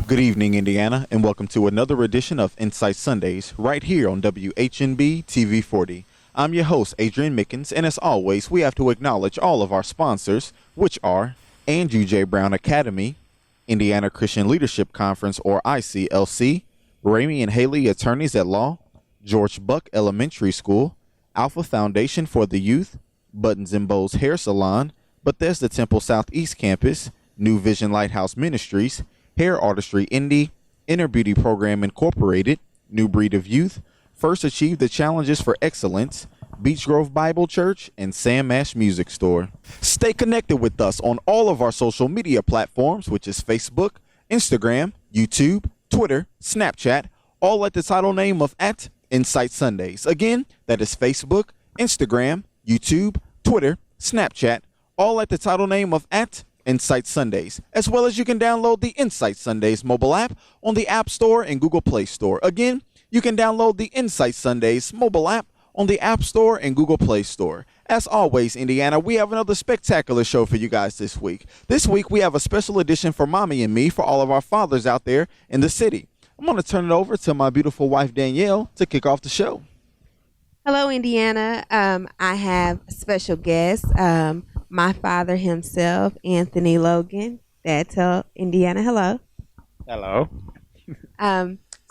Good evening, Indiana, and welcome to another edition of Insight Sundays right here on WHNB TV 40. I'm your host, Adrian Mickens, and as always, we have to acknowledge all of our sponsors, which are Andrew J. Brown Academy, Indiana Christian Leadership Conference, or ICLC, Ramey and Haley Attorneys at Law, George Buck Elementary School, Alpha Foundation for the Youth, Buttons and Bows Hair Salon, Bethesda Temple Southeast Campus, New Vision Lighthouse Ministries, Hair Artistry Indy, Inner Beauty Program Incorporated, New Breed of Youth, First Achieve the Challenges for Excellence, Beach Grove Bible Church, and Sam Ash Music Store. Stay connected with us on all of our social media platforms, which is Facebook, Instagram, YouTube, Twitter, Snapchat, all at the title name of @Insight Sundays. Again, that is Facebook, Instagram, YouTube, Twitter, Snapchat, all at the title name of @Insight Sundays, as well as you can download the Insight Sundays mobile app on the App Store and Google Play Store. Again, you can download the Insight Sundays mobile app on the App Store and Google Play Store. As always, Indiana, we have another spectacular show for you guys this week. This week, we have a special edition for Mommy and me for all of our fathers out there in the city. I'm going to turn it over to my beautiful wife, Danielle, to kick off the show. Hello, Indiana. I have a special guest, my father himself, Anthony Logan. Dad, tell Indiana hello. Hello.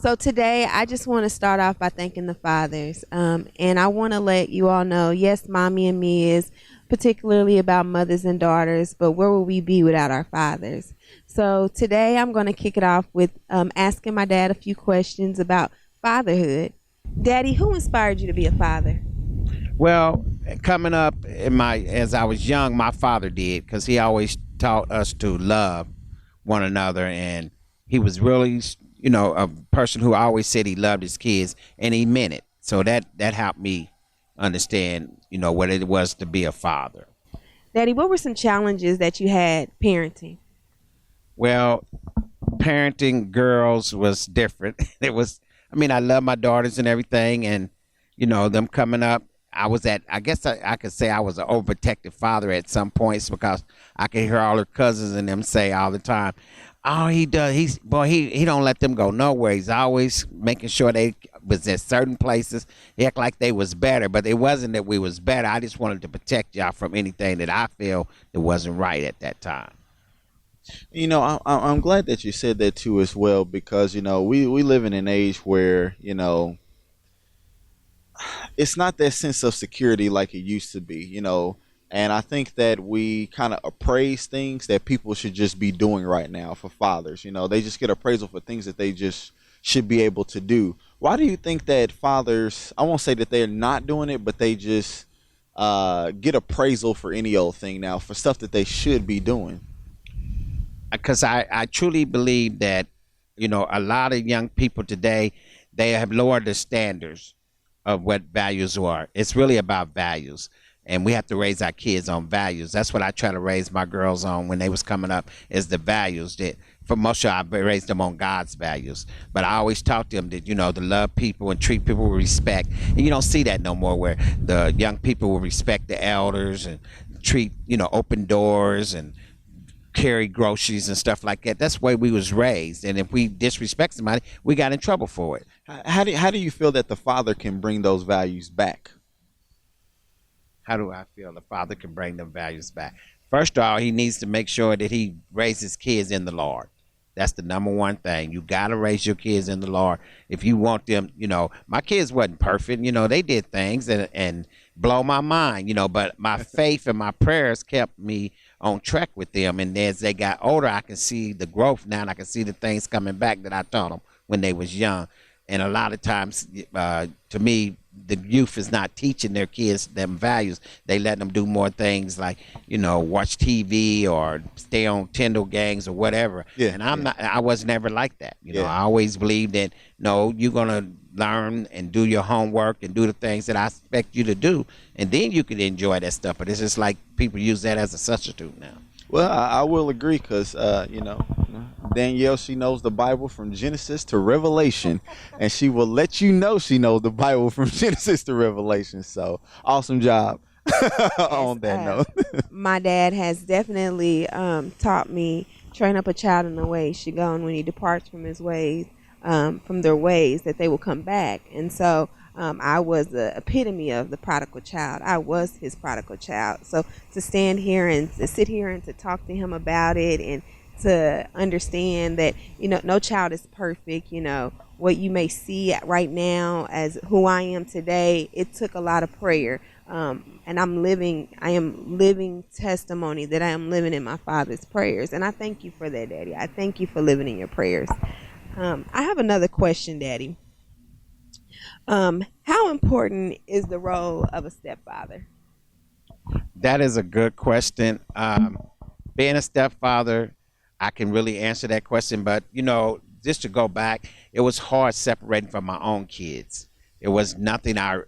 So today, I just want to start off by thanking the fathers. And I want to let you all know, yes, Mommy and Me is particularly about mothers and daughters, but where would we be without our fathers? So today, I'm going to kick it off with asking my dad a few questions about fatherhood. Daddy, who inspired you to be a father? Well, coming up as I was young, my father did, because he always taught us to love one another, and he was really, a person who always said he loved his kids, and he meant it. So that helped me understand, what it was to be a father. Daddy, what were some challenges that you had parenting? Well, parenting girls was different. I love my daughters and everything, and, them coming up, I guess I could say I was an overprotective father at some points, because I could hear all her cousins and them say all the time, oh, he don't let them go nowhere. He's always making sure they was at certain places. He act like they was better, but it wasn't that we was better. I just wanted to protect y'all from anything that I feel that wasn't right at that time. I'm glad that you said that too as well, because, we live in an age where, it's not that sense of security like it used to be, and I think that we kind of appraise things that people should just be doing right now for fathers. They just get appraisal for things that they just should be able to do. Why do you think that fathers, I won't say that they're not doing it, but they just get appraisal for any old thing now, for stuff that they should be doing? Because I truly believe that, a lot of young people today, they have lowered the standards of what values are. It's really about values, and we have to raise our kids on values. That's what I try to raise my girls on when they was coming up, is the values. That for most of I raised them on God's values, but I always taught them that, to love people and treat people with respect. And you don't see that no more, where the young people will respect the elders and treat, open doors and carry groceries and stuff like that. That's the way we was raised, and if we disrespect somebody, we got in trouble for it. How do you feel that the father can bring those values back? How do I feel the father can bring them values back? First of all, he needs to make sure that he raises kids in the Lord. That's the number one thing. You got to raise your kids in the Lord. If you want them, my kids wasn't perfect. They did things and blow my mind, but my faith and my prayers kept me on track with them. And as they got older, I can see the growth now, and I can see the things coming back that I taught them when they was young. And a lot of times, to me, the youth is not teaching their kids them values. They let them do more things like, watch TV or stay on Tindle gangs or whatever. Yeah, and I was never like that. I always believed that, no, you're going to learn and do your homework and do the things that I expect you to do, and then you can enjoy that stuff. But it's just like people use that as a substitute now. Well, I will agree, because, Danielle, she knows the Bible from Genesis to Revelation, and she will let you know she knows the Bible from Genesis to Revelation. So, awesome job. On that note. My dad has definitely taught me, train up a child in the way he should go, and when he departs from his ways, from their ways, that they will come back. And so I was the epitome of the prodigal child. I was his prodigal child. So to stand here and to sit here and to talk to him about it, and to understand that, no child is perfect. What you may see right now as who I am today, it took a lot of prayer. And I am living testimony that I am living in my Father's prayers. And I thank you for that, Daddy. I thank you for living in your prayers. I have another question, Daddy. How important is the role of a stepfather? That is a good question. Being a stepfather, I can really answer that question. But, just to go back, it was hard separating from my own kids. It was nothing I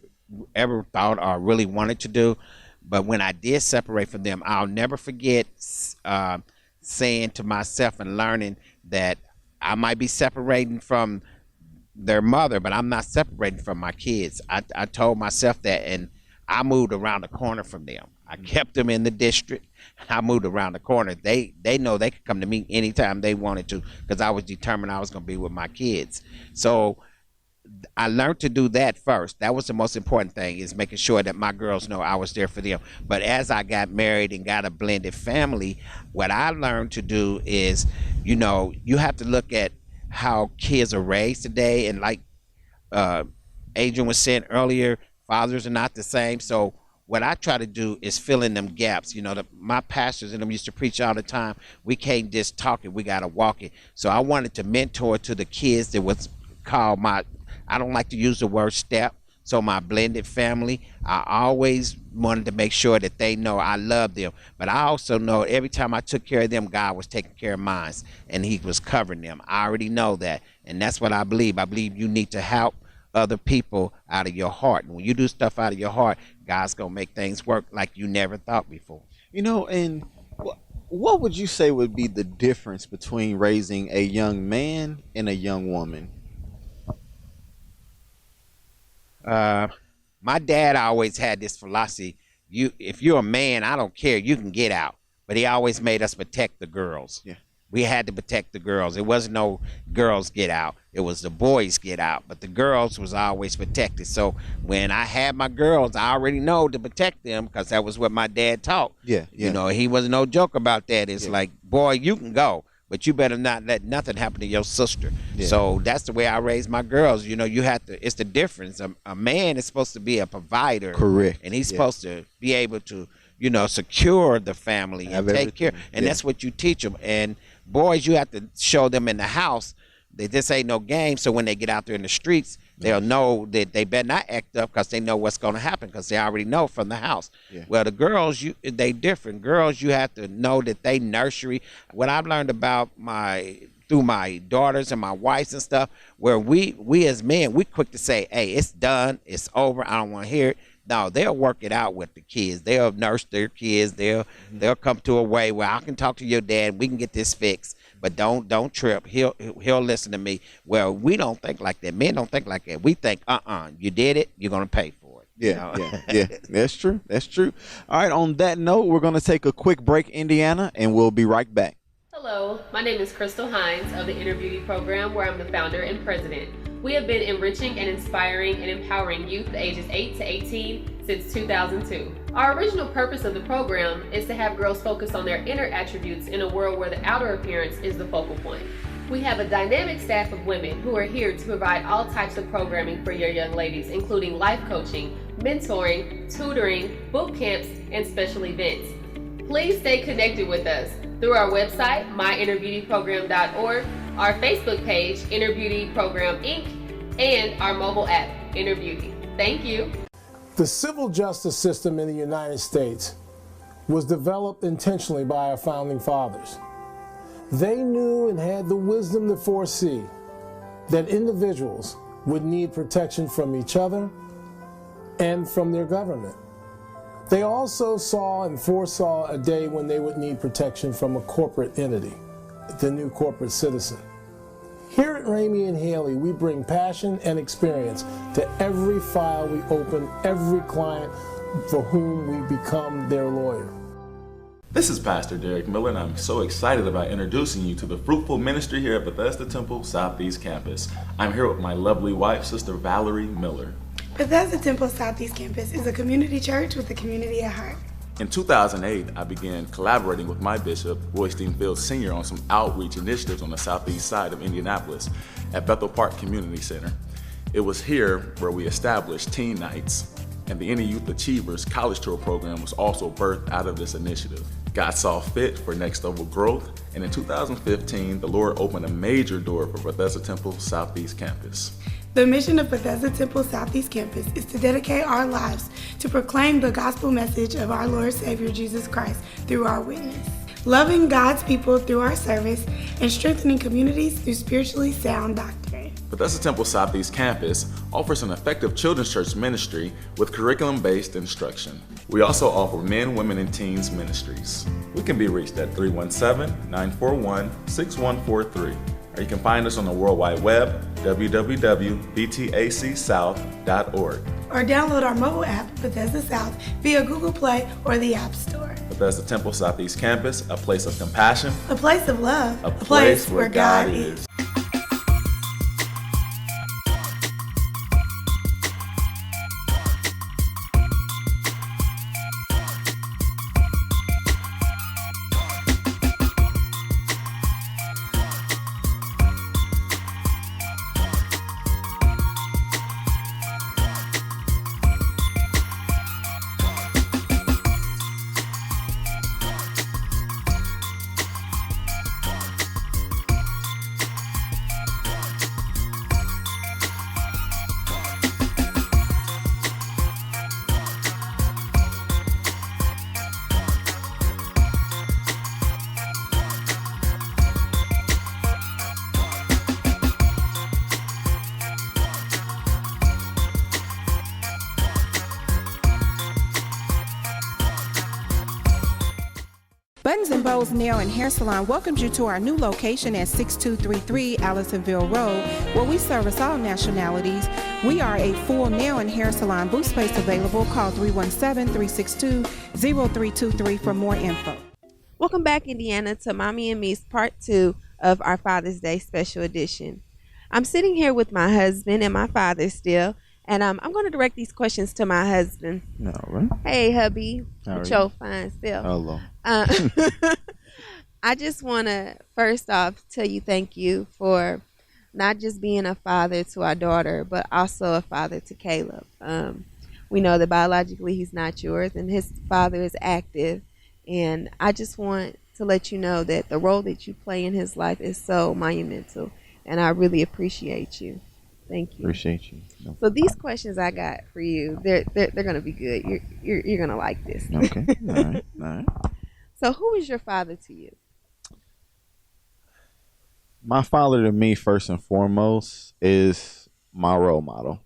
ever thought or really wanted to do. But when I did separate from them, I'll never forget saying to myself and learning that I might be separating from their mother, but I'm not separating from my kids. I told myself that, and I moved around the corner from them. I kept them in the district. I moved around the corner. They know they could come to me anytime they wanted to, because I was determined I was going to be with my kids. So I learned to do that first. That was the most important thing, is making sure that my girls know I was there for them. But as I got married and got a blended family, what I learned to do is, you have to look at how kids are raised today. And like Adrian was saying earlier, fathers are not the same. So what I try to do is fill in them gaps. My pastors and them used to preach all the time, we can't just talk it, we got to walk it. So I wanted to mentor to the kids that was called I don't like to use the word step, so my blended family. I always wanted to make sure that they know I love them. But I also know every time I took care of them, God was taking care of mine, and he was covering them. I already know that, and that's what I believe. I believe you need to help other people out of your heart. And when you do stuff out of your heart, God's going to make things work like you never thought before. And what would you say would be the difference between raising a young man and a young woman? My dad always had this philosophy: if you're a man, I don't care, you can get out. But he always made us protect the girls. Yeah. We had to protect the girls. It wasn't no girls get out. It was the boys get out. But the girls was always protected. So when I had my girls, I already know to protect them, because that was what my dad taught. Yeah. He wasn't no joke about that. It's like, boy, you can go, but you better not let nothing happen to your sister. Yeah. So that's the way I raised my girls. You have to, it's the difference. A man is supposed to be a provider. Correct. And he's supposed to be able to, secure the family and take care. And that's what you teach them. And boys, you have to show them in the house that this ain't no game. So when they get out there in the streets, they'll know that they better not act up, because they know what's going to happen, because they already know from the house. Yeah. Well, the girls, they different. Girls, you have to know that they nursery. What I've learned about through my daughters and my wives and stuff, where we as men, we quick to say, hey, it's done, it's over, I don't want to hear it. No, they'll work it out with the kids. They'll nurse their kids. They'll come to a way where I can talk to your dad. We can get this fixed, but don't trip. He'll listen to me. Well, we don't think like that. Men don't think like that. We think, you did it, you're gonna pay for it. Yeah. That's true. All right. On that note, we're gonna take a quick break, Indiana, and we'll be right back. Hello, my name is Crystal Hines of the Inner Beauty Program, where I'm the founder and president. We have been enriching and inspiring and empowering youth ages 8 to 18 since 2002. Our original purpose of the program is to have girls focus on their inner attributes in a world where the outer appearance is the focal point. We have a dynamic staff of women who are here to provide all types of programming for your young ladies, including life coaching, mentoring, tutoring, boot camps, and special events. Please stay connected with us through our website, myinnerbeautyprogram.org, our Facebook page, Inner Beauty Program Inc., and our mobile app, Inner Beauty. Thank you. The civil justice system in the United States was developed intentionally by our founding fathers. They knew and had the wisdom to foresee that individuals would need protection from each other and from their government. They also saw and foresaw a day when they would need protection from a corporate entity, the new corporate citizen. Here at Ramey and Haley, we bring passion and experience to every file we open, every client for whom we become their lawyer. This is Pastor Derek Miller, and I'm so excited about introducing you to the fruitful ministry here at Bethesda Temple Southeast Campus. I'm here with my lovely wife, Sister Valerie Miller. Bethesda Temple Southeast Campus is a community church with the community at heart. In 2008, I began collaborating with my bishop, Roy Steenfield Sr., on some outreach initiatives on the southeast side of Indianapolis at Bethel Park Community Center. It was here where we established Teen Nights, and the Any Youth Achievers College Tour program was also birthed out of this initiative. God saw fit for next level growth, and in 2015, the Lord opened a major door for Bethesda Temple Southeast Campus. The mission of Bethesda Temple Southeast Campus is to dedicate our lives to proclaim the gospel message of our Lord Savior Jesus Christ through our witness, loving God's people through our service, and strengthening communities through spiritually sound doctrine. Bethesda Temple Southeast Campus offers an effective children's church ministry with curriculum-based instruction. We also offer men, women, and teens ministries. We can be reached at 317-941-6143. Or you can find us on the World Wide Web, www.btacsouth.org. Or download our mobile app, Bethesda South, via Google Play or the App Store. Bethesda Temple Southeast Campus, a place of compassion, A place of love, a place where God is. Buttons and Bows Nail and Hair Salon welcomes you to our new location at 6233 Allisonville Road, where we service all nationalities. We are a full nail and hair salon. Booth space available. Call 317-362-0323 for more info. Welcome back, Indiana, to Mommy and Me's Part 2 of our Father's Day Special Edition. I'm sitting here with my husband and my father still, and I'm going to direct these questions to my husband. All right. Hey, hubby. How are With you? your fine self. Hello. I just want to first off tell you thank you for not just being a father to our daughter, but also a father to Caleb. We know that biologically he's not yours, and his father is active. And I just want to let you know that the role that you play in his life is so monumental, and I really appreciate you. Thank you. Appreciate you. No. So these questions I got for you, they're gonna be good. You're gonna like this. Okay. All right. All right. So who is your father to you? My father to me, first and foremost, is my role model.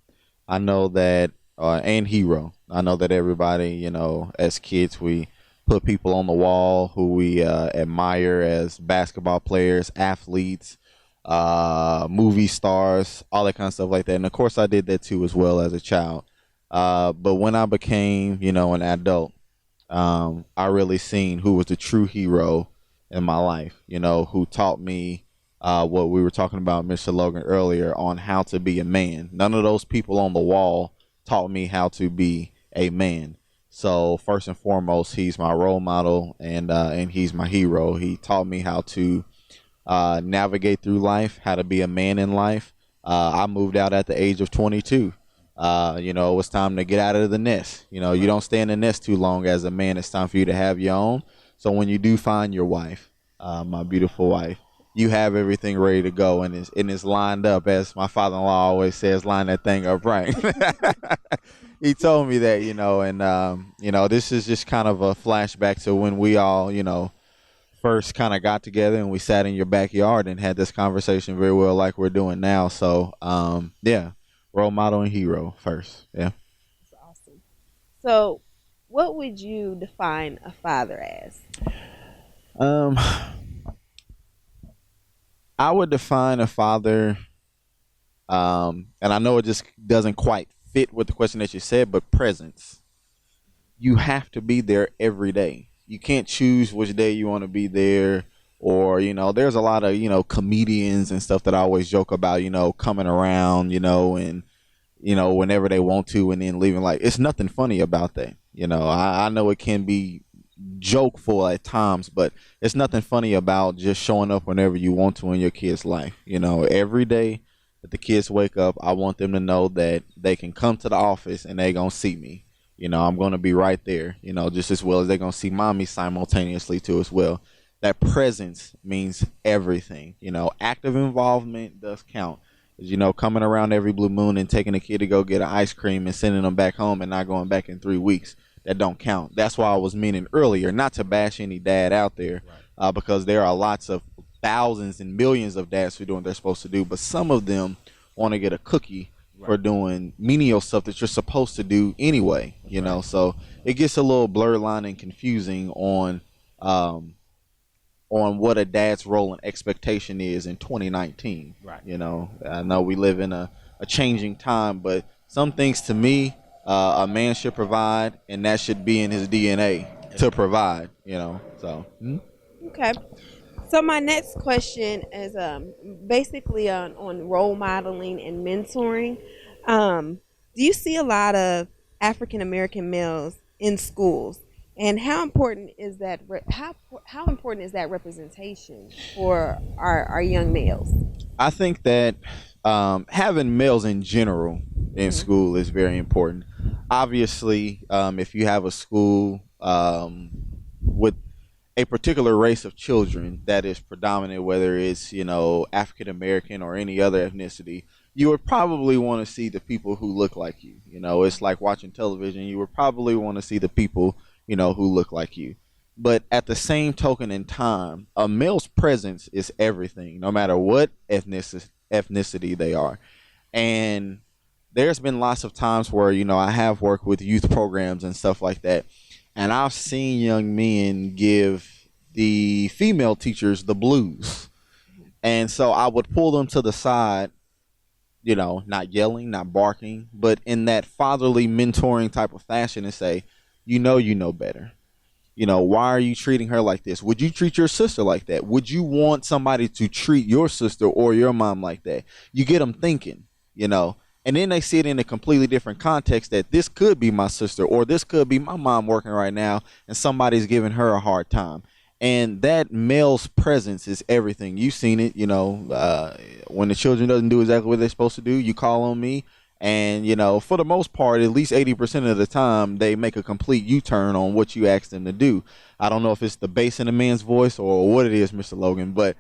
I know that, and hero. I know that everybody, you know, as kids, we put people on the wall who we admire as basketball players, athletes, movie stars, all that kind of stuff like that. And of course I did that too as well as a child. But when I became, you know, an adult, I really seen who was the true hero in my life, you know, who taught me what we were talking about, Mr. Logan, earlier on how to be a man. None of those people on the wall taught me how to be a man. So first and foremost, he's my role model, and he's my hero. He taught me how to navigate through life, how to be a man in life. I moved out at the age of 22. You know, it was time to get out of the nest. You know, you don't stay in the nest too long as a man. It's time for you to have your own. So when you do find your wife, my beautiful wife, you have everything ready to go, and it's lined up, as my father-in-law always says, line that thing up right. He told me that, you know, and you know, this is just kind of a flashback to when we all, you know, first kind of got together and we sat in your backyard and had this conversation very well like we're doing now. So yeah, role model and hero first. Yeah. That's awesome. So what would you define a father as? I would define a father, and I know it just doesn't quite fit with the question that you said, but presence. you have to be there every day. You can't choose which day you want to be there. Or, there's a lot of, comedians and stuff that I always joke about, coming around, and, whenever they want to and then leaving. Like, it's nothing funny about that. I know it can be jokeful at times, but it's nothing funny about just showing up whenever you want to in your kid's life. Every day that the kids wake up, I want them to know that they can come to the office and they gonna see me. I'm gonna be right there, just as well as they're gonna see mommy simultaneously too as well. That presence means everything. Active involvement does count. Coming around every blue moon and taking a kid to go get an ice cream and sending them back home and not going back in 3 weeks, that don't count. That's why I was meaning earlier, not to bash any dad out there, because there are lots of thousands and millions of dads who do what they're supposed to do, but some of them want to get a cookie for doing menial stuff that you're supposed to do anyway. So it gets a little blurred line and confusing on what a dad's role and expectation is in 2019. Right. I know we live in a changing time, but some things to me, a man should provide, and that should be in his DNA to provide, so. Okay. So my next question is basically on role modeling and mentoring. Do you see a lot of African American males in schools? And how important is that? How important is that representation for our young males? I think that having males in general in school is very important. Obviously, if you have a school with a particular race of children that is predominant, whether it's African American or any other ethnicity, you would probably want to see the people who look like you. It's like watching television. You would probably want to see the people who look like you. But at the same token in time, a male's presence is everything, no matter what ethnicity they are. And there's been lots of times where, I have worked with youth programs and stuff like that, and I've seen young men give the female teachers the blues. And so I would pull them to the side, not yelling, not barking, but in that fatherly mentoring type of fashion and say, you know better. Why are you treating her like this? Would you treat your sister like that? Would you want somebody to treat your sister or your mom like that? You get them thinking, and then they see it in a completely different context that this could be my sister or this could be my mom working right now and somebody's giving her a hard time. And that male's presence is everything. You've seen it, when the children doesn't do exactly what they're supposed to do, you call on me. And, for the most part, at least 80% of the time, they make a complete U-turn on what you ask them to do. I don't know if it's the bass in the man's voice or what it is, Mr. Logan, but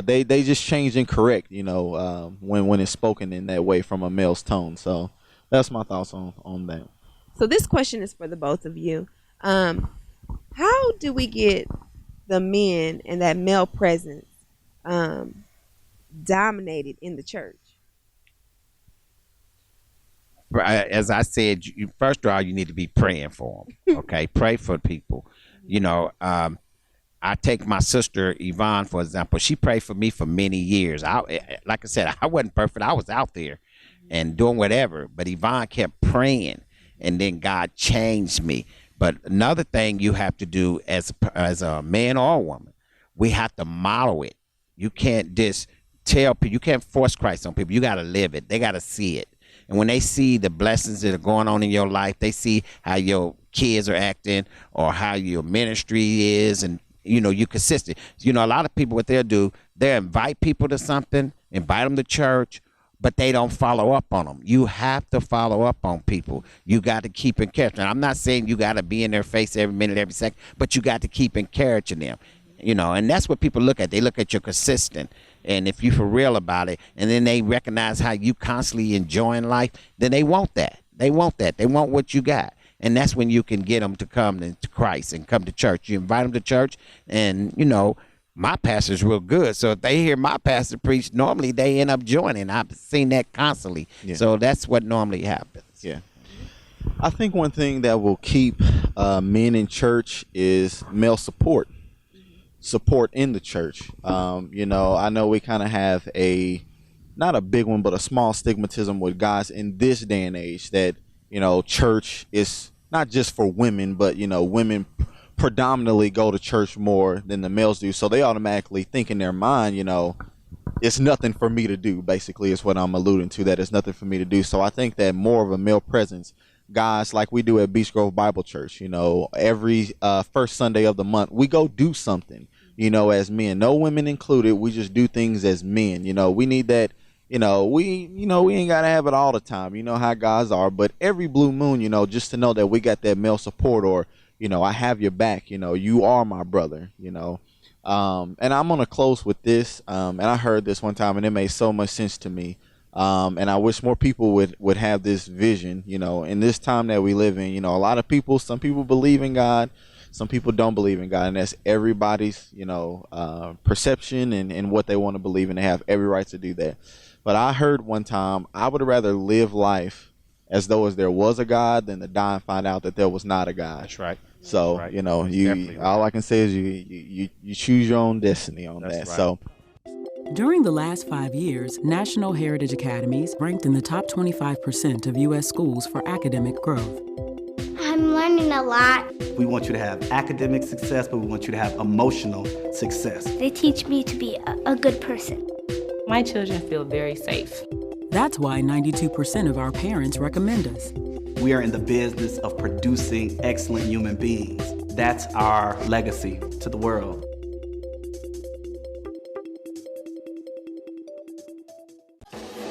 they just change and correct, when it's spoken in that way from a male's tone. So that's my thoughts on that. So this question is for the both of you. How do we get the men and that male presence dominated in the church? As I said, first of all, you need to be praying for them. Okay, pray for people. I take my sister Yvonne for example. She prayed for me for many years. Like I said, I wasn't perfect. I was out there and doing whatever, but Yvonne kept praying, and then God changed me. But another thing you have to do as a man or a woman, we have to model it. You can't just tell people. You can't force Christ on people. You got to live it. They got to see it. And when they see the blessings that are going on in your life, they see how your kids are acting or how your ministry is, and you're consistent. A lot of people, what they'll do, they'll invite people to something, invite them to church, but they don't follow up on them. You have to follow up on people. You got to keep encouraging. I'm not saying you got to be in their face every minute, every second, but you got to keep encouraging them. And that's what people look at. They look at your consistent. And if you're for real about it, and then they recognize how you constantly enjoying life, then they want that. They want that. They want what you got. And that's when you can get them to come to Christ and come to church. You invite them to church, and, my pastor's real good. So if they hear my pastor preach, normally they end up joining. I've seen that constantly. Yeah. So that's what normally happens. Yeah. I think one thing that will keep men in church is male support in the church. I know we kind of have not a big one, but a small stigmatism with guys in this day and age that, church is not just for women, but women predominantly go to church more than the males do, so they automatically think in their mind, it's nothing for me to do. Basically, is what I'm alluding to. That it's nothing for me to do. So I think that more of a male presence, guys, like we do at Beach Grove Bible Church. Every first Sunday of the month, we go do something. As men, no women included. We just do things as men. We need that. We ain't gotta have it all the time. You know how guys are, but every blue moon, just to know that we got that male support, or I have your back. You are my brother. And I'm gonna close with this. And I heard this one time, and it made so much sense to me. And I wish more people would have this vision. In this time that we live in, a lot of people, some people believe in God, some people don't believe in God, and that's everybody's, perception and what they want to believe in. They have every right to do that. But I heard one time, I would rather live life as though as there was a God than to die and find out that there was not a God. That's right. So, That's right. All I can say is you choose your own destiny on that. Right. So. During the last 5 years, National Heritage Academies ranked in the top 25% of U.S. schools for academic growth. I'm learning a lot. We want you to have academic success, but we want you to have emotional success. They teach me to be a good person. My children feel very safe. That's why 92% of our parents recommend us. We are in the business of producing excellent human beings. That's our legacy to the world.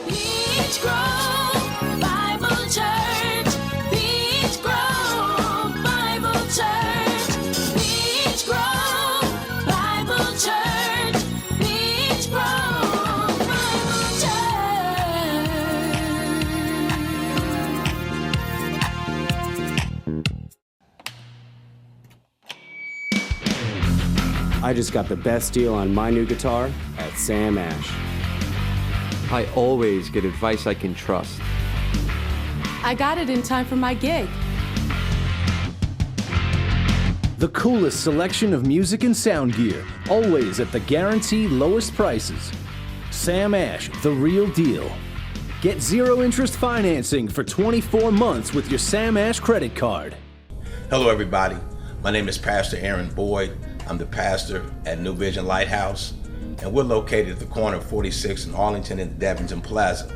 Beach Grove Bible Church. Beach Grove Bible Church. Beach Grove Bible Church. Beach Grove Bible Church. I just got the best deal on my new guitar at Sam Ash. I always get advice I can trust. I got it in time for my gig. The coolest selection of music and sound gear, always at the guaranteed lowest prices. Sam Ash, the real deal. Get zero interest financing for 24 months with your Sam Ash credit card. Hello everybody, my name is Pastor Aaron Boyd. I'm the pastor at New Vision Lighthouse, and we're located at the corner of 46 and Arlington and Devonton Plaza.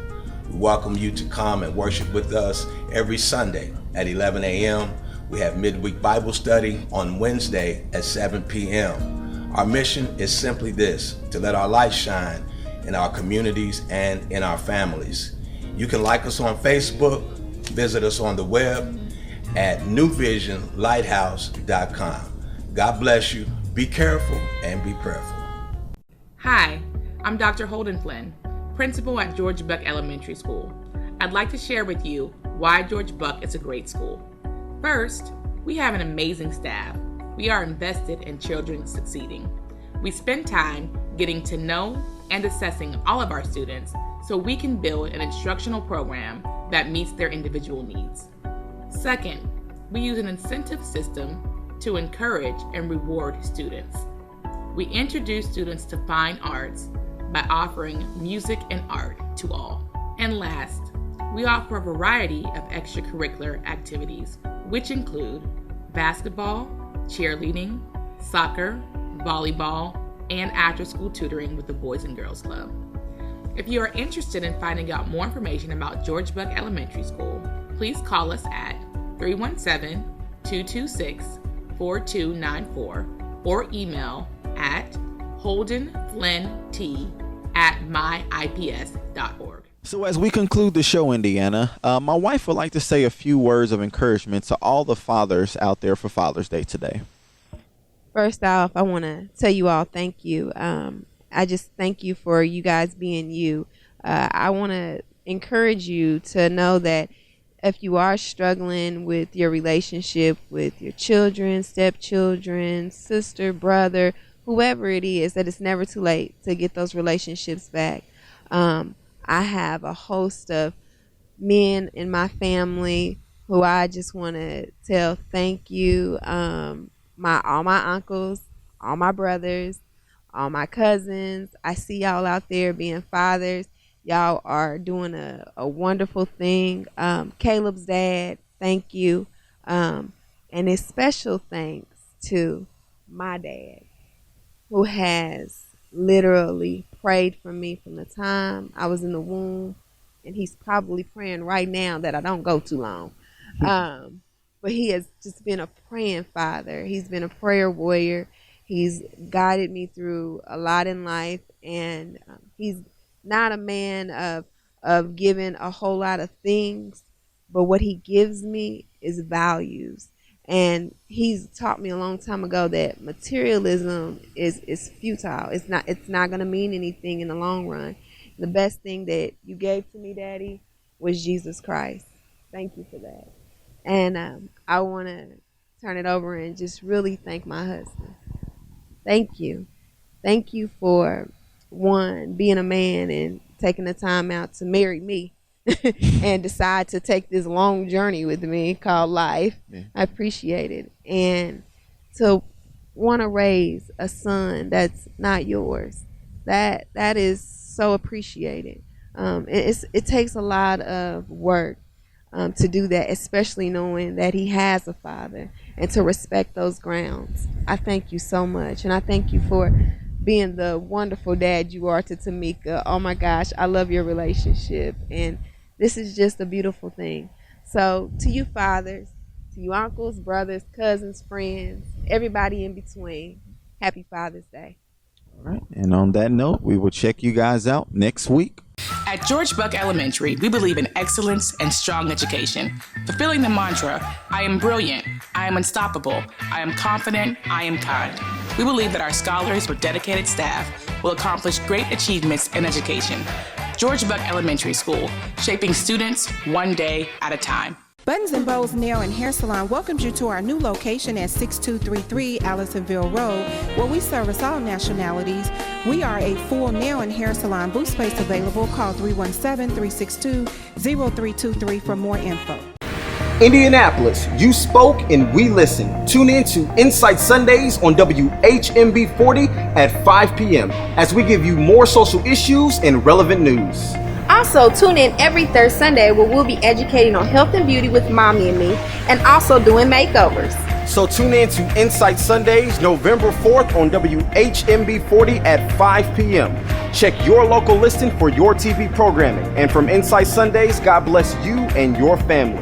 We welcome you to come and worship with us every Sunday at 11 a.m. We have midweek Bible study on Wednesday at 7 p.m. Our mission is simply this, to let our light shine in our communities and in our families. You can like us on Facebook, visit us on the web at newvisionlighthouse.com. God bless you. Be careful and be prayerful. Hi, I'm Dr. Holden Flynn, principal at George Buck Elementary School. I'd like to share with you why George Buck is a great school. First, we have an amazing staff. We are invested in children succeeding. We spend time getting to know and assessing all of our students so we can build an instructional program that meets their individual needs. Second, we use an incentive system to encourage and reward students. We introduce students to fine arts by offering music and art to all. And last, we offer a variety of extracurricular activities, which include basketball, cheerleading, soccer, volleyball, and after-school tutoring with the Boys and Girls Club. If you are interested in finding out more information about George Buck Elementary School, please call us at 317-226-4294 or email at holdenflynnt@myips.org. So as we conclude the show, Indiana, my wife would like to say a few words of encouragement to all the fathers out there for Father's Day today. First off, I want to tell you all thank you. I just thank you for you guys being you. I want to encourage you to know that if you are struggling with your relationship with your children, stepchildren, sister, brother, whoever it is, that it's never too late to get those relationships back. I have a host of men in my family who I just want to tell thank you. All my uncles, all my brothers, all my cousins. I see y'all out there being fathers. Y'all are doing a wonderful thing. Caleb's dad, thank you. And it's special thanks to my dad, who has literally prayed for me from the time I was in the womb, and he's probably praying right now that I don't go too long. But he has just been a praying father. He's been a prayer warrior. He's guided me through a lot in life, and he's not a man of giving a whole lot of things, but what he gives me is values. And he's taught me a long time ago that materialism is futile. It's not going to mean anything in the long run. The best thing that you gave to me, Daddy, was Jesus Christ. Thank you for that. And I want to turn it over and just really thank my husband. Thank you. Thank you for, one, being a man and taking the time out to marry me and decide to take this long journey with me called life. Yeah. I appreciate it. And to want to raise a son that's not yours, that is so appreciated. It takes a lot of work to do that, especially knowing that he has a father, and to respect those grounds. I thank you so much, and I thank you for being the wonderful dad you are to Tamika. Oh my gosh, I love your relationship, and this is just a beautiful thing. So to you fathers, to you uncles, brothers, cousins, friends, everybody in between, happy Father's Day. All right, and on that note, we will check you guys out next week. At George Buck Elementary, we believe in excellence and strong education, fulfilling the mantra, I am brilliant, I am unstoppable, I am confident, I am kind. We believe that our scholars with dedicated staff will accomplish great achievements in education. George Buck Elementary School, shaping students one day at a time. Buttons and Bows Nail and Hair Salon welcomes you to our new location at 6233 Allisonville Road, where we service all nationalities. We are a full nail and hair salon. Booth space available. Call 317-362-0323 for more info. Indianapolis, you spoke and we listened. Tune in to Insight Sundays on WHMB 40 at 5 p.m. as we give you more social issues and relevant news. Also, tune in every third Sunday where we'll be educating on health and beauty with Mommy and me, and also doing makeovers. So tune in to Insight Sundays November 4th on WHMB 40 at 5 p.m. Check your local listing for your TV programming. And from Insight Sundays, God bless you and your family.